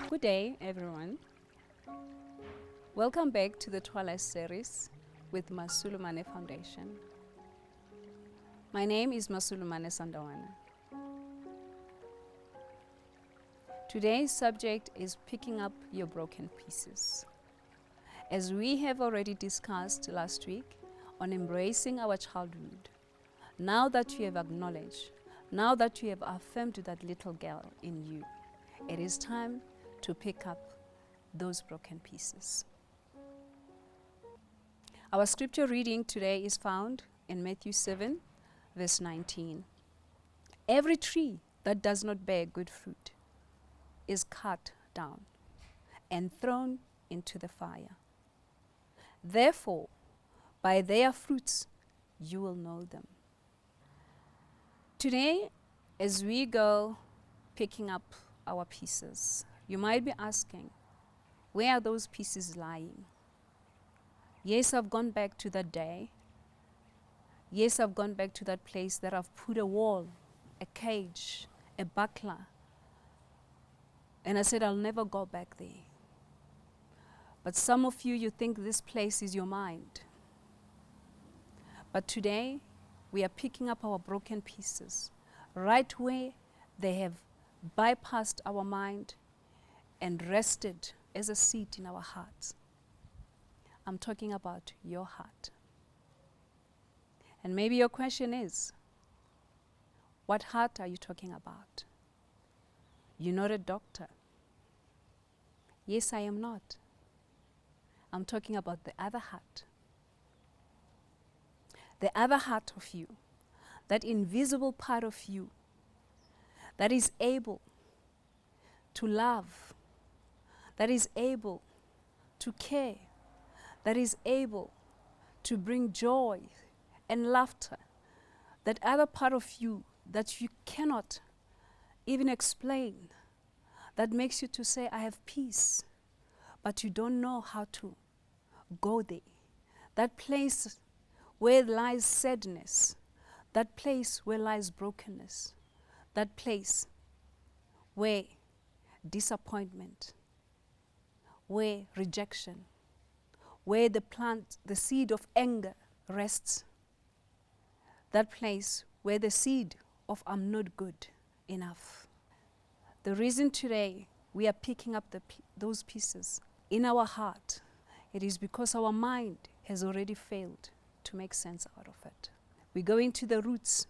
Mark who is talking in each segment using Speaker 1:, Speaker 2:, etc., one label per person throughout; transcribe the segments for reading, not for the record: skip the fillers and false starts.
Speaker 1: Good day, everyone. Welcome back to the Twilight series with Masulumane Foundation. My name is Masulumane Sandawana. Today's subject is picking up your broken pieces. As we have already discussed last week on embracing our childhood, now that you have acknowledged, now that you have affirmed that little girl in you, it is time to pick up those broken pieces. Our scripture reading today is found in Matthew 7, verse 19. Every tree that does not bear good fruit is cut down and thrown into the fire. Therefore, by their fruits you will know them. Today, as we go picking up our pieces, you might be asking, where are those pieces lying? Yes, I've gone back to that day. Yes, I've gone back to that place that I've put a wall, a cage, a buckler. And I said, I'll never go back there. But some of you, you think this place is your mind. But today, we are picking up our broken pieces, right where they have bypassed our mind and rested as a seat in our hearts. I'm talking about your heart. And maybe your question is, what heart are you talking about? You're not a doctor. Yes, I am not. I'm talking about the other heart. The other heart of you, that invisible part of you that is able to love, that is able to care, that is able to bring joy and laughter. That other part of you that you cannot even explain, that makes you to say, I have peace, but you don't know how to go there. That place where lies sadness, that place where lies brokenness, that place where disappointment, where rejection, where the seed of anger rests, that place where the seed of I'm not good enough. The reason today we are picking up those pieces in our heart, it is because our mind has already failed to make sense out of it. We go into the roots,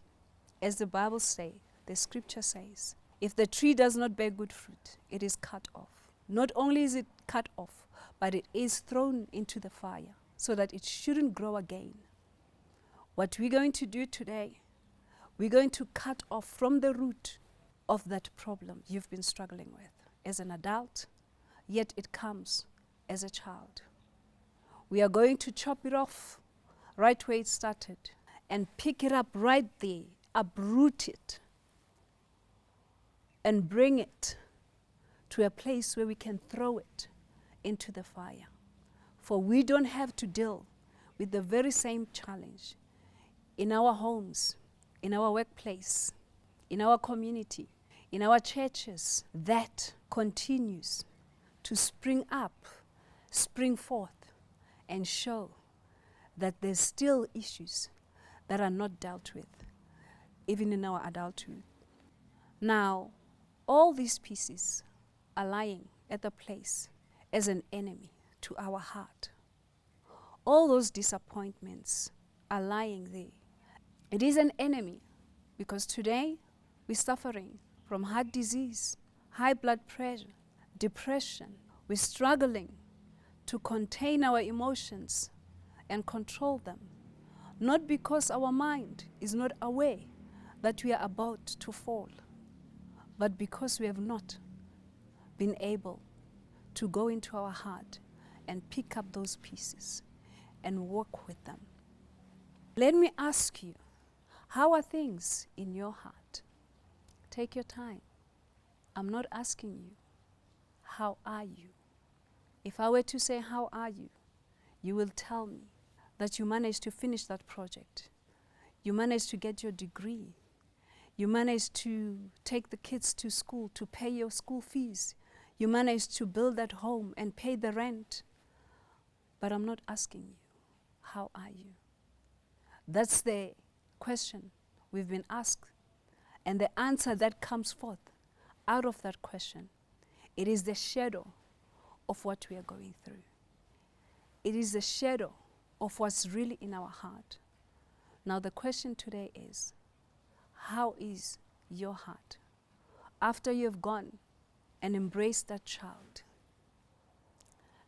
Speaker 1: as the Bible says, the scripture says, if the tree does not bear good fruit, it is cut off. Not only is it cut off, but it is thrown into the fire so that it shouldn't grow again. What we're going to do today, we're going to cut off from the root of that problem you've been struggling with as an adult, yet it comes as a child. We are going to chop it off right where it started and pick it up right there, uproot it, and bring it to a place where we can throw it into the fire. For we don't have to deal with the very same challenge in our homes, in our workplace, in our community, in our churches, that continues to spring up, spring forth, and show that there's still issues that are not dealt with, even in our adulthood. Now, all these pieces are lying at the place as an enemy to our heart. All those disappointments are lying there. It is an enemy because today we're suffering from heart disease, high blood pressure, depression. We're struggling to contain our emotions and control them, not because our mind is not aware that we are about to fall, but because we have not been able to go into our heart and pick up those pieces and work with them. Let me ask you, how are things in your heart? Take your time. I'm not asking you, how are you? If I were to say, how are you? You will tell me that you managed to finish that project. You managed to get your degree. You managed to take the kids to school, to pay your school fees. You managed to build that home and pay the rent. But I'm not asking you, how are you? That's the question we've been asked. And the answer that comes forth out of that question, it is the shadow of what we are going through. It is the shadow of what's really in our heart. Now the question today is, how is your heart after you've gone and embraced that child?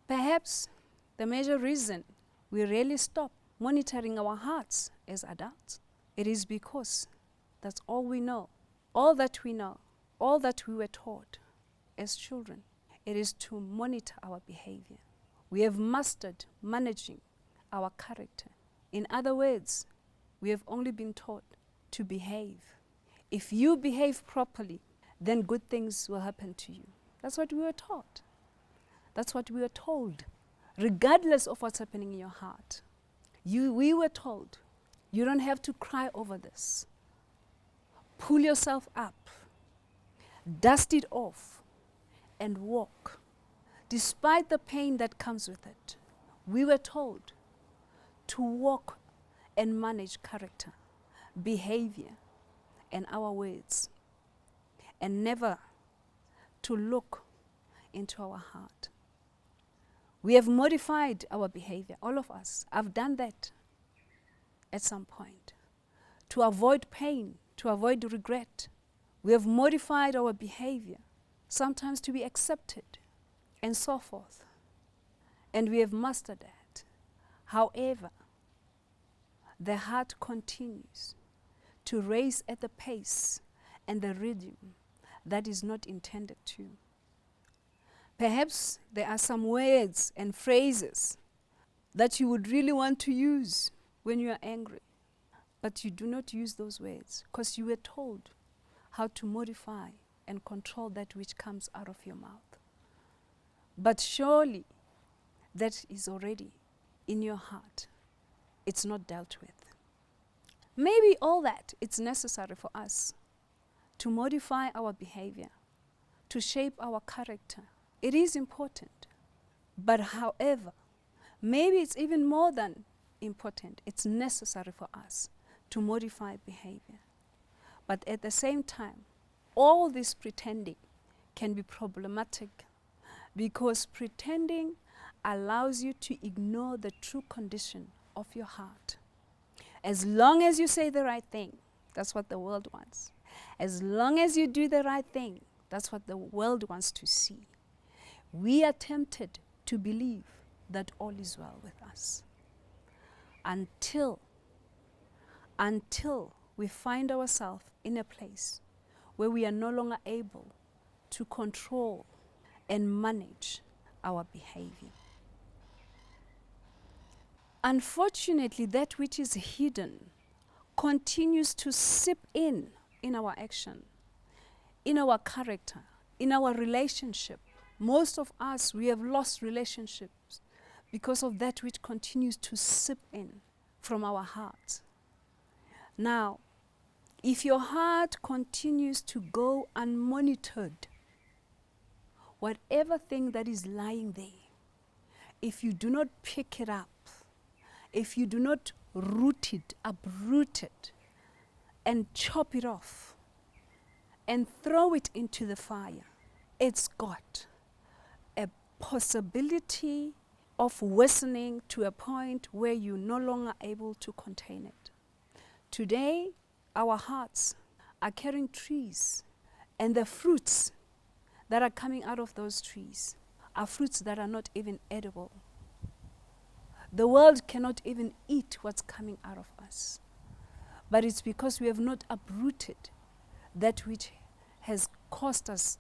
Speaker 1: Perhaps the major reason we rarely stop monitoring our hearts as adults, it is because that's all we know, all that we know, all that we were taught as children. It is to monitor our behavior. We have mastered managing our character. In other words, we have only been taught to behave. If you behave properly, then good things will happen to you. That's what we were taught. That's what we were told, regardless of what's happening in your heart. We were told, you don't have to cry over this. Pull yourself up, dust it off, and walk. Despite the pain that comes with it, we were told to walk and manage character, behavior, and our words, and never to look into our heart. We have modified our behavior, all of us. I've done that at some point. To avoid pain, to avoid regret, we have modified our behavior, sometimes to be accepted, and so forth. And we have mastered that. However, the heart continues to race at the pace and the rhythm that is not intended to. Perhaps there are some words and phrases that you would really want to use when you are angry, but you do not use those words because you were told how to modify and control that which comes out of your mouth. But surely that is already in your heart. It's not dealt with. Maybe all that it's necessary for us to modify our behavior, to shape our character. It is important. But however, maybe it's even more than important. It's necessary for us to modify behavior. But at the same time, all this pretending can be problematic because pretending allows you to ignore the true condition of your heart. As long as you say the right thing, that's what the world wants. As long as you do the right thing, that's what the world wants to see. We are tempted to believe that all is well with us until we find ourselves in a place where we are no longer able to control and manage our behavior. Unfortunately, that which is hidden continues to seep in our action, in our character, in our relationship. Most of us, we have lost relationships because of that which continues to seep in from our hearts. Now, if your heart continues to go unmonitored, whatever thing that is lying there, if you do not pick it up, if you do not root it, uproot it, and chop it off, and throw it into the fire, it's got a possibility of worsening to a point where you're no longer able to contain it. Today, our hearts are carrying trees, and the fruits that are coming out of those trees are fruits that are not even edible. The world cannot even eat what's coming out of us. But it's because we have not uprooted that which has caused us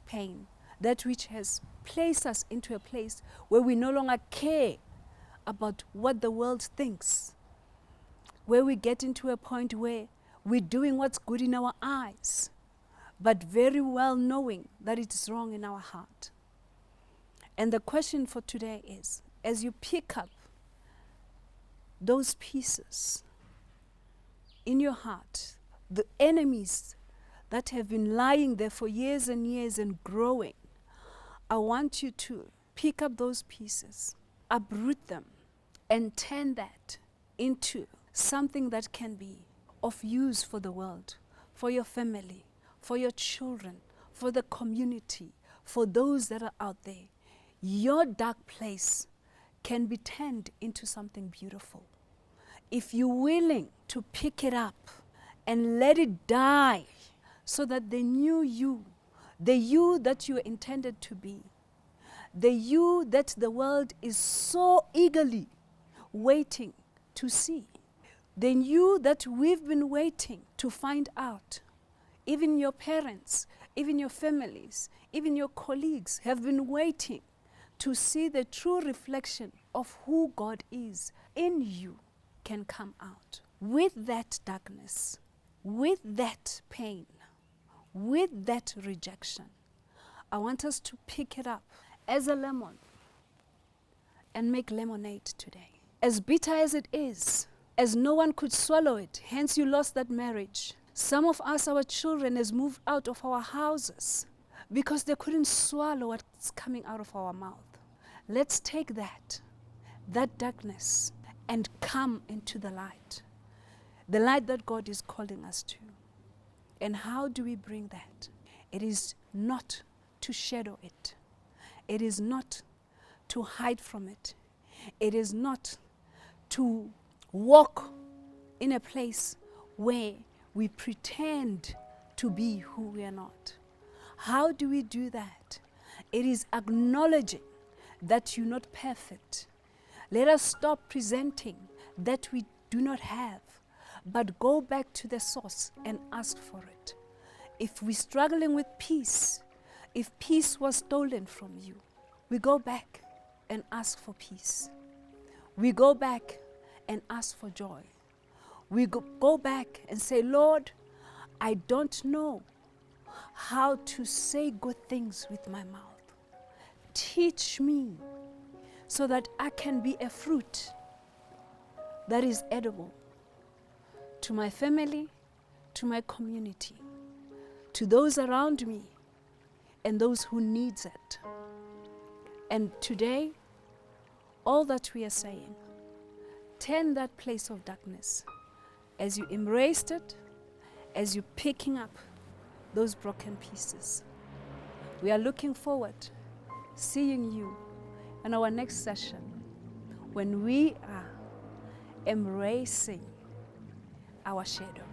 Speaker 1: pain, that which has placed us into a place where we no longer care about what the world thinks, where we get into a point where we're doing what's good in our eyes, but very well knowing that it is wrong in our heart. And the question for today is, as you pick up those pieces in your heart the enemies that have been lying there for years and years and growing, I want you to pick up those pieces, uproot them, and turn that into something that can be of use for the world, for your family, for your children, for the community, for those that are out there. Your dark place can be turned into something beautiful. If you're willing to pick it up and let it die so that the new you, the you that you are intended to be, the you that the world is so eagerly waiting to see, the you that we've been waiting to find out, even your parents, even your families, even your colleagues have been waiting to see the true reflection of who God is in you can come out. With that darkness, with that pain, with that rejection, I want us to pick it up as a lemon and make lemonade today. As bitter as it is, as no one could swallow it, hence you lost that marriage. Some of us, our children, has moved out of our houses because they couldn't swallow what's coming out of our mouth. Let's take that darkness, and come into the light that God is calling us to. And how do we bring that? It is not to shadow it. It is not to hide from it. It is not to walk in a place where we pretend to be who we are not. How do we do that? It is acknowledging that you're not perfect. Let us stop presenting that we do not have, but go back to the source and ask for it. If we're struggling with peace, if peace was stolen from you, we go back and ask for peace. We go back and ask for joy. We go back and say, Lord, I don't know how to say good things with my mouth. Teach me so that I can be a fruit that is edible to my family, to my community, to those around me, and those who needs it. And today, all that we are saying, turn that place of darkness as you embraced it, as you're picking up those broken pieces. We are looking forward seeing you in our next session when we are embracing our shadow.